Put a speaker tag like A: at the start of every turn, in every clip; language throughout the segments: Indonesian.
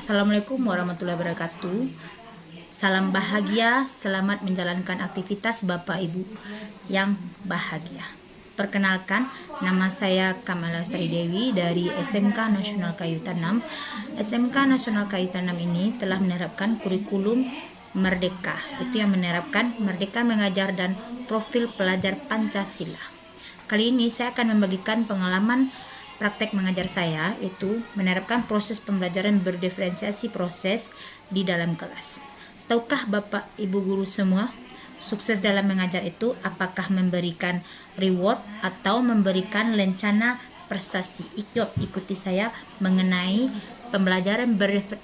A: Assalamualaikum warahmatullahi wabarakatuh. Salam bahagia, selamat menjalankan aktivitas Bapak Ibu yang bahagia. Perkenalkan, nama saya Kamala Sari Dewi dari SMK Nasional Kayu Tanam. SMK Nasional Kayu Tanam ini telah menerapkan kurikulum Merdeka, itu yang menerapkan Merdeka Mengajar dan Profil Pelajar Pancasila. Kali ini saya akan membagikan pengalaman praktek mengajar saya, itu menerapkan proses pembelajaran berdiferensiasi proses di dalam kelas. Tahukah Bapak Ibu guru semua, sukses dalam mengajar itu apakah memberikan reward atau memberikan lencana prestasi? Yuk ikuti saya mengenai pembelajaran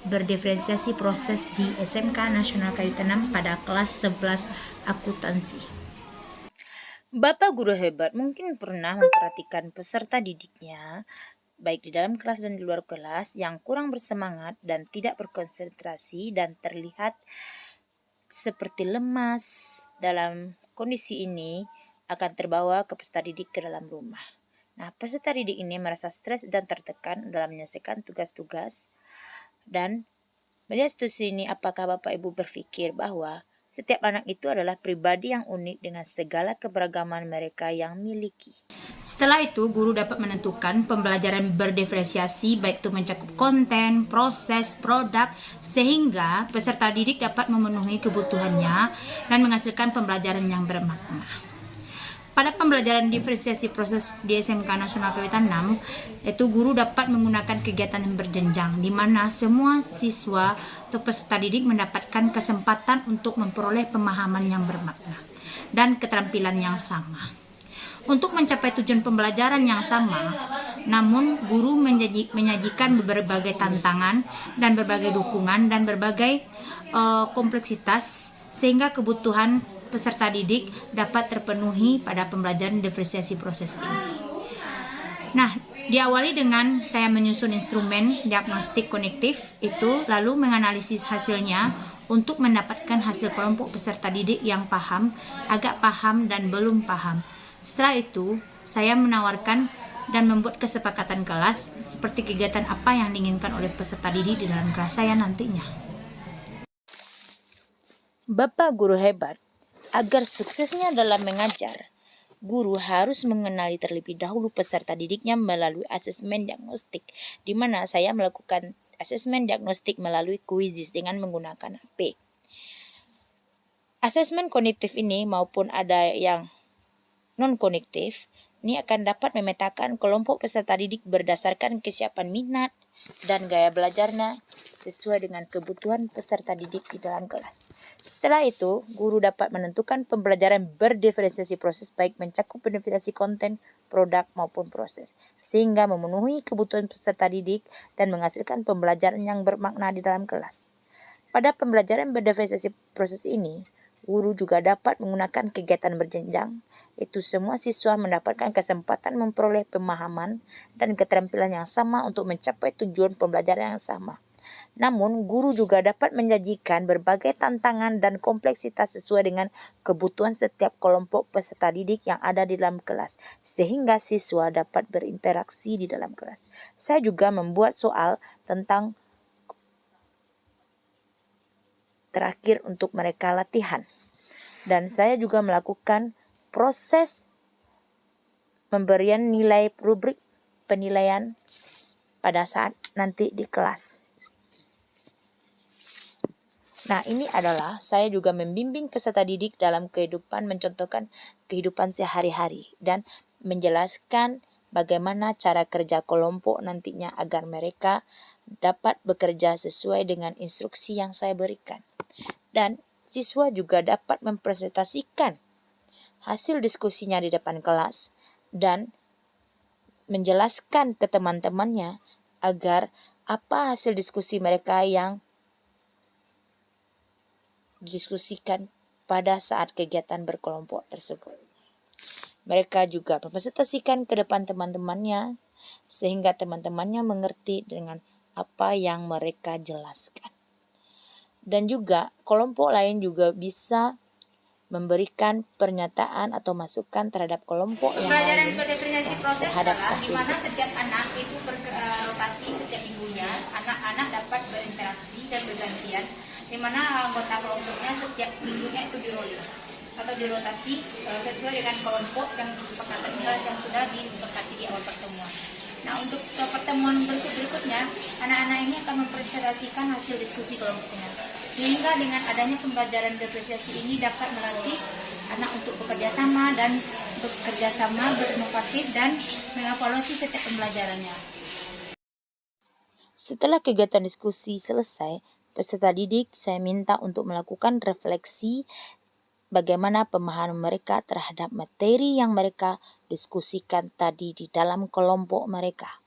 A: berdiferensiasi proses di SMK Nasional Kayu Tanam pada kelas 11 akuntansi. Bapak guru hebat mungkin pernah memperhatikan peserta didiknya, baik di dalam kelas dan di luar kelas, yang kurang bersemangat dan tidak berkonsentrasi dan terlihat seperti lemas. Dalam kondisi ini akan terbawa ke peserta didik ke dalam rumah. Nah, peserta didik ini merasa stres dan tertekan dalam menyelesaikan tugas-tugas. Dan melihat situasi ini, apakah Bapak Ibu berpikir bahwa setiap anak itu adalah pribadi yang unik dengan segala keberagaman mereka yang miliki? Setelah itu, guru dapat menentukan pembelajaran berdiferensiasi, baik itu mencakup konten, proses, produk, sehingga peserta didik dapat memenuhi kebutuhannya dan menghasilkan pembelajaran yang bermakna. Pada pembelajaran diferensiasi proses di SMK Nasional Kayu Tanam, itu guru dapat menggunakan kegiatan yang berjenjang, di mana semua siswa atau peserta didik mendapatkan kesempatan untuk memperoleh pemahaman yang bermakna dan keterampilan yang sama. Untuk mencapai tujuan pembelajaran yang sama, namun guru menyajikan berbagai tantangan dan berbagai dukungan dan berbagai kompleksitas, sehingga kebutuhan peserta didik dapat terpenuhi pada pembelajaran diferensiasi proses ini. Nah, diawali dengan saya menyusun instrumen diagnostik kognitif itu, lalu menganalisis hasilnya untuk mendapatkan hasil kelompok peserta didik yang paham, agak paham, dan belum paham. Setelah itu, saya menawarkan dan membuat kesepakatan kelas seperti kegiatan apa yang diinginkan oleh peserta didik di dalam kelas saya nantinya. Bapak guru hebat, agar suksesnya dalam mengajar, guru harus mengenali terlebih dahulu peserta didiknya melalui asesmen diagnostik, di mana saya melakukan asesmen diagnostik melalui kuisis dengan menggunakan HP. Asesmen kognitif ini maupun ada yang non-kognitif, ini akan dapat memetakan kelompok peserta didik berdasarkan kesiapan minat dan gaya belajarnya sesuai dengan kebutuhan peserta didik di dalam kelas. Setelah itu, guru dapat menentukan pembelajaran berdiferensiasi proses, baik mencakup diferensiasi konten, produk, maupun proses, sehingga memenuhi kebutuhan peserta didik dan menghasilkan pembelajaran yang bermakna di dalam kelas. Pada pembelajaran berdiferensiasi proses ini, guru juga dapat menggunakan kegiatan berjenjang, itu semua siswa mendapatkan kesempatan memperoleh pemahaman dan keterampilan yang sama untuk mencapai tujuan pembelajaran yang sama. Namun, guru juga dapat menyajikan berbagai tantangan dan kompleksitas sesuai dengan kebutuhan setiap kelompok peserta didik yang ada di dalam kelas, sehingga siswa dapat berinteraksi di dalam kelas. Saya juga membuat soal tentang terakhir untuk mereka latihan. Dan saya juga melakukan proses pemberian nilai rubrik penilaian pada saat nanti di kelas. Nah, ini adalah saya juga membimbing peserta didik dalam kehidupan, mencontohkan kehidupan sehari-hari dan menjelaskan bagaimana cara kerja kelompok nantinya agar mereka dapat bekerja sesuai dengan instruksi yang saya berikan. Dan siswa juga dapat mempresentasikan hasil diskusinya di depan kelas dan menjelaskan ke teman-temannya agar apa hasil diskusi mereka yang didiskusikan pada saat kegiatan berkelompok tersebut. Mereka juga mempresentasikan ke depan teman-temannya sehingga teman-temannya mengerti dengan apa yang mereka jelaskan. Dan juga kelompok lain juga bisa memberikan pernyataan atau masukan terhadap kelompok yang lain terhadap
B: di mana setiap anak itu
A: rotasi setiap minggunya, anak-anak dapat berinteraksi dan bergantian, di mana anggota kelompoknya setiap minggunya itu dirolling atau dirotasi sesuai dengan kelompok dan kesepakatan yang sudah disepakati di awal pertemuan. Nah, untuk pertemuan berikutnya, anak-anak ini akan mempresentasikan hasil diskusi kelompoknya. Sehingga dengan adanya pembelajaran depresiasi ini dapat melatih anak untuk bekerja sama berinovatif dan mengevaluasi setiap pembelajarannya.
B: Setelah kegiatan diskusi selesai, peserta didik saya minta untuk melakukan refleksi bagaimana pemahaman mereka terhadap materi yang mereka diskusikan tadi di dalam kelompok mereka.